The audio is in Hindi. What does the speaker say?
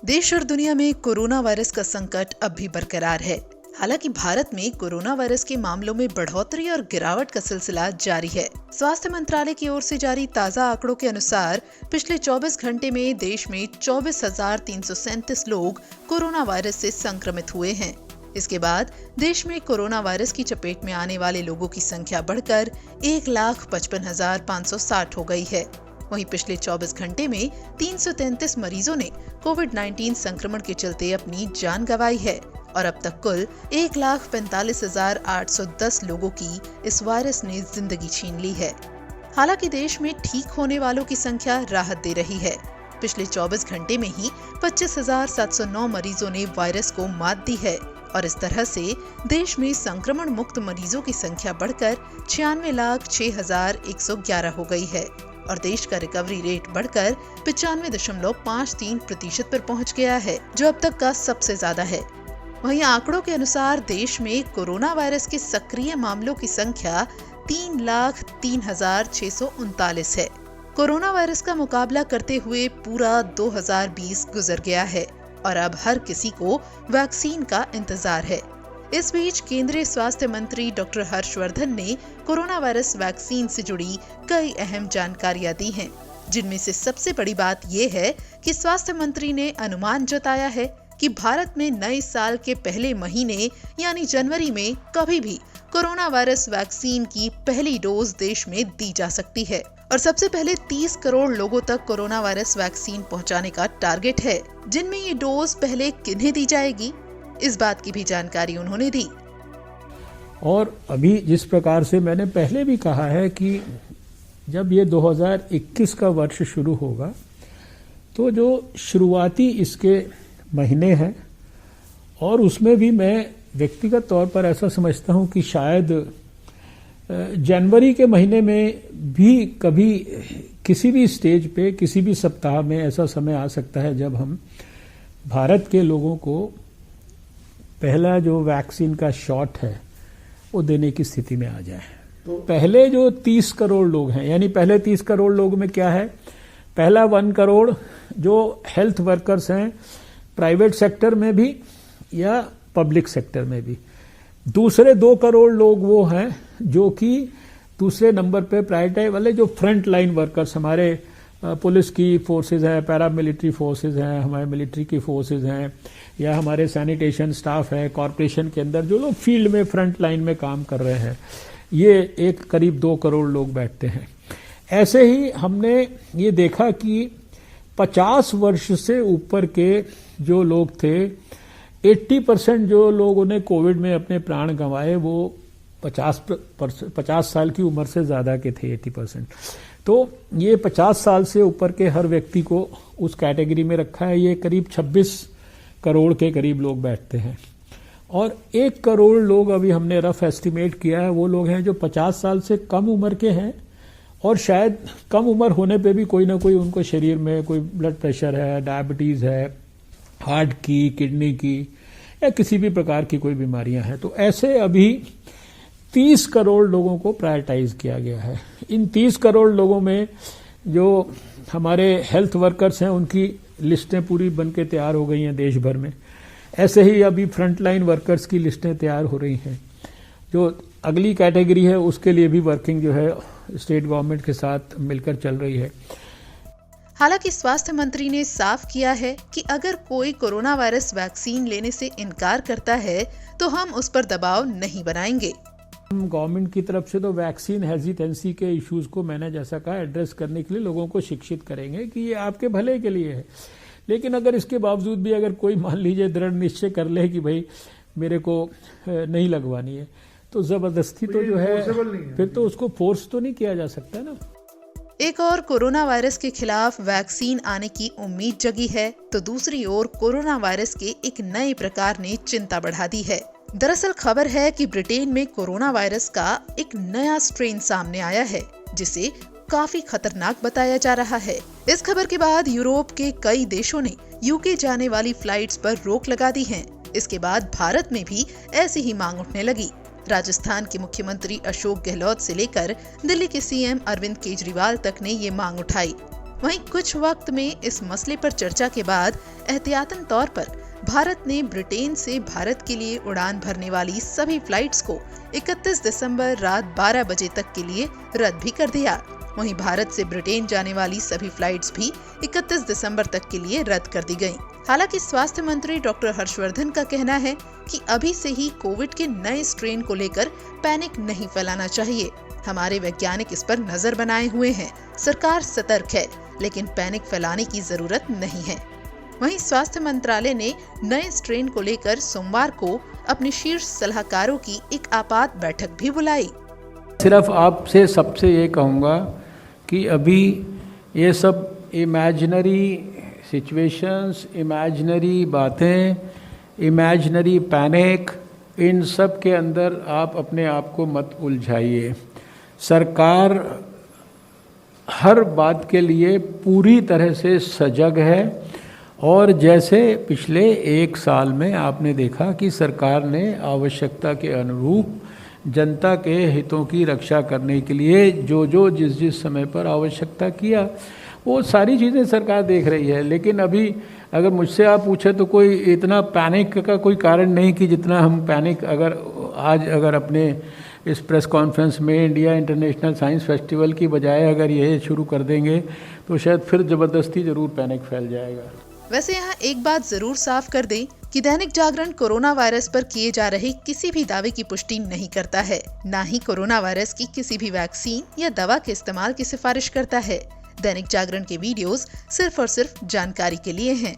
देश और दुनिया में कोरोना वायरस का संकट अब भी बरकरार है। हालांकि भारत में कोरोना वायरस के मामलों में बढ़ोतरी और गिरावट का सिलसिला जारी है। स्वास्थ्य मंत्रालय की ओर से जारी ताजा आंकड़ों के अनुसार पिछले 24 घंटे में देश में 24,337 लोग कोरोना वायरस से संक्रमित हुए हैं। इसके बाद देश में कोरोना वायरस की चपेट में आने वाले लोगों की संख्या बढ़कर 1,55,560 हो गई है। वहीं पिछले 24 घंटे में 333 मरीजों ने कोविड-19 संक्रमण के चलते अपनी जान गंवाई है और अब तक कुल 1,45,810 लोगों की इस वायरस ने जिंदगी छीन ली है। हालांकि देश में ठीक होने वालों की संख्या राहत दे रही है। पिछले 24 घंटे में ही 25,709 मरीजों ने वायरस को मात दी है और इस तरह से देश में संक्रमण मुक्त मरीजों की संख्या बढ़कर 96,06,111 हो गई है और देश का रिकवरी रेट बढ़कर 95.53% पर पहुंच गया है, जो अब तक का सबसे ज्यादा है। वहीं आंकड़ों के अनुसार देश में कोरोना वायरस के सक्रिय मामलों की संख्या 3,03,639 है। कोरोना वायरस का मुकाबला करते हुए पूरा 2020 गुजर गया है और अब हर किसी को वैक्सीन का इंतजार है। इस बीच केंद्रीय स्वास्थ्य मंत्री डॉक्टर हर्षवर्धन ने कोरोना वायरस वैक्सीन से जुड़ी कई अहम जानकारियां दी हैं, जिनमें से सबसे बड़ी बात ये है कि स्वास्थ्य मंत्री ने अनुमान जताया है कि भारत में नए साल के पहले महीने यानी जनवरी में कभी भी कोरोना वायरस वैक्सीन की पहली डोज देश में दी जा सकती है और सबसे पहले 30 करोड़ लोगों तक कोरोना वायरस वैक्सीन पहुंचाने का टारगेट है। जिनमें ये डोज पहले किन्हें दी जाएगी, इस बात की भी जानकारी उन्होंने दी। और अभी जिस प्रकार से मैंने पहले भी कहा है कि जब ये 2021 का वर्ष शुरू होगा तो जो शुरुआती इसके महीने हैं और उसमें भी मैं व्यक्तिगत तौर पर ऐसा समझता हूं कि शायद जनवरी के महीने में भी कभी किसी भी स्टेज पे किसी भी सप्ताह में ऐसा समय आ सकता है जब हम भारत के लोगों को पहला जो वैक्सीन का शॉट है वो देने की स्थिति में आ जाए। तो पहले जो 30 करोड़ लोग हैं, यानी पहले 30 करोड़ लोगों में क्या है, पहला 1 करोड़ जो हेल्थ वर्कर्स हैं प्राइवेट सेक्टर में भी या पब्लिक सेक्टर में भी, दूसरे 2 करोड़ लोग वो हैं जो कि दूसरे नंबर पे प्रायोरिटी वाले जो फ्रंट लाइन वर्कर्स, हमारे पुलिस की फोर्सेज हैं, पैरामिलिट्री फोर्सेज हैं, हमारे मिलिट्री की फोर्सेज हैं या हमारे सैनिटेशन स्टाफ है, कॉरपोरेशन के अंदर जो लोग फील्ड में फ्रंट लाइन में काम कर रहे हैं, ये एक करीब 2 करोड़ लोग बैठते हैं। ऐसे ही हमने ये देखा कि 50 वर्ष से ऊपर के जो लोग थे, 80% जो लोगों ने कोविड में अपने प्राण गंवाए वो 50 साल की उम्र से ज्यादा के थे, 80%। तो ये 50 साल से ऊपर के हर व्यक्ति को उस कैटेगरी में रखा है। ये करीब 26 करोड़ के करीब लोग बैठते हैं और 1 करोड़ लोग अभी हमने रफ एस्टिमेट किया है वो लोग हैं जो 50 साल से कम उम्र के हैं और शायद कम उम्र होने पे भी कोई ना कोई उनको शरीर में कोई ब्लड प्रेशर है, डायबिटीज है, हार्ट की, किडनी की या किसी भी प्रकार की कोई बीमारियां हैं। तो ऐसे अभी 30 करोड़ लोगों को प्रायोरिटाइज किया गया है। इन 30 करोड़ लोगों में जो हमारे हेल्थ वर्कर्स हैं उनकी लिस्टें पूरी बनके तैयार हो गई हैं देश भर में। ऐसे ही अभी फ्रंटलाइन वर्कर्स की लिस्टें तैयार हो रही हैं। जो अगली कैटेगरी है उसके लिए भी वर्किंग जो है स्टेट गवर्नमेंट के साथ मिलकर चल रही है। हालांकि स्वास्थ्य मंत्री ने साफ किया है कि अगर कोई कोरोना वायरस वैक्सीन लेने से इनकार करता है तो हम उस पर दबाव नहीं बनाएंगे। गवर्नमेंट की तरफ से तो वैक्सीन हेजिटेंसी के इश्यूज को मैंने जैसा कहा एड्रेस करने के लिए लोगों को शिक्षित करेंगे कि ये आपके भले के लिए है। लेकिन अगर इसके बावजूद भी अगर कोई मान लीजिए दृढ़ निश्चय कर ले कि भाई मेरे को नहीं लगवानी है तो जबरदस्ती तो जो है फिर तो उसको फोर्स तो नहीं किया जा सकता ना। एक और कोरोना वायरस के खिलाफ वैक्सीन आने की उम्मीद जगी है तो दूसरी ओर कोरोना वायरस के एक नए प्रकार ने चिंता बढ़ा दी है। दरअसल खबर है कि ब्रिटेन में कोरोना वायरस का एक नया स्ट्रेन सामने आया है जिसे काफी खतरनाक बताया जा रहा है। इस खबर के बाद यूरोप के कई देशों ने यूके जाने वाली फ्लाइट्स पर रोक लगा दी है। इसके बाद भारत में भी ऐसी ही मांग उठने लगी। राजस्थान के मुख्यमंत्री अशोक गहलोत से लेकर दिल्ली के सीएम अरविंद केजरीवाल तक ने ये मांग उठाई। वहीं कुछ वक्त में इस मसले पर चर्चा के बाद एहतियातन तौर पर भारत ने ब्रिटेन से भारत के लिए उड़ान भरने वाली सभी फ्लाइट्स को 31 दिसंबर रात 12 बजे तक के लिए रद्द भी कर दिया। वहीं भारत से ब्रिटेन जाने वाली सभी फ्लाइट्स भी 31 दिसंबर तक के लिए रद्द कर दी गयी। हालांकि स्वास्थ्य मंत्री डॉक्टर हर्षवर्धन का कहना है कि अभी से ही कोविड के नए स्ट्रेन को लेकर पैनिक नहीं फैलाना चाहिए। हमारे वैज्ञानिक इस पर नजर बनाए हुए हैं, सरकार सतर्क है, लेकिन पैनिक फैलाने की जरूरत नहीं है। वहीं स्वास्थ्य मंत्रालय ने नए स्ट्रेन को लेकर सोमवार को अपने शीर्ष सलाहकारों की एक आपात बैठक भी बुलाई। सिर्फ आपसे सबसे ये कहूँगा कि अभी ये सब इमेजिनरी सिचुएशंस, इमेजिनरी बातें, इमेजिनरी पैनिक, इन सब के अंदर आप अपने आप को मत उलझाइए। सरकार हर बात के लिए पूरी तरह से सजग है और जैसे पिछले 1 साल में आपने देखा कि सरकार ने आवश्यकता के अनुरूप जनता के हितों की रक्षा करने के लिए जो जिस समय पर आवश्यकता किया, वो सारी चीज़ें सरकार देख रही है। लेकिन अभी अगर मुझसे आप पूछे तो कोई इतना पैनिक का कोई कारण नहीं कि जितना हम पैनिक अगर अपने इस प्रेस कॉन्फ्रेंस में इंडिया इंटरनेशनल साइंस फेस्टिवल की बजाय अगर ये शुरू कर देंगे तो शायद फिर ज़बरदस्ती ज़रूर पैनिक फैल जाएगा। वैसे यहाँ एक बात जरूर साफ कर दें कि दैनिक जागरण कोरोना वायरस पर किए जा रहे किसी भी दावे की पुष्टि नहीं करता है, न ही कोरोना वायरस की किसी भी वैक्सीन या दवा के इस्तेमाल की सिफारिश करता है। दैनिक जागरण के वीडियोस सिर्फ और सिर्फ जानकारी के लिए हैं।